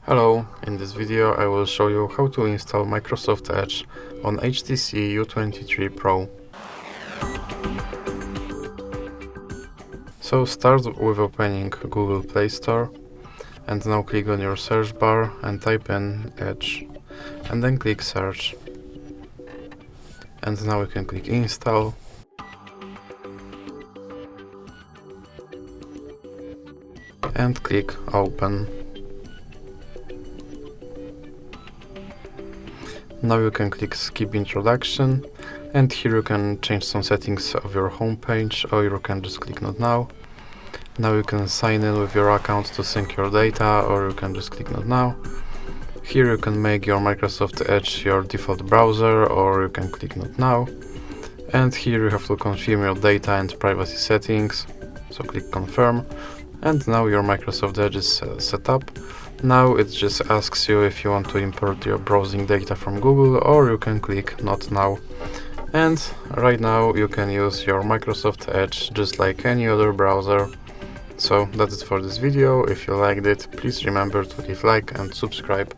Hello, in this video I will show you how to install Microsoft Edge on HTC U23 Pro. So start with opening Google Play Store and now click on your search bar and type in Edge and then click search. And now you can click install. And click open. Now you can click skip introduction, and here you can change some settings of your home page, or you can just click not now. Now you can sign in with your account to sync your data, or you can just click not now. Here you can make your Microsoft Edge your default browser, or you can click not now. And here you have to confirm your data and privacy settings, so click confirm. And now your Microsoft Edge is set up. Now it just asks you if you want to import your browsing data from Google, or you can click not now. And right now you can use your Microsoft Edge just like any other browser. So that's it for this video. If you liked it, please remember to leave like and subscribe.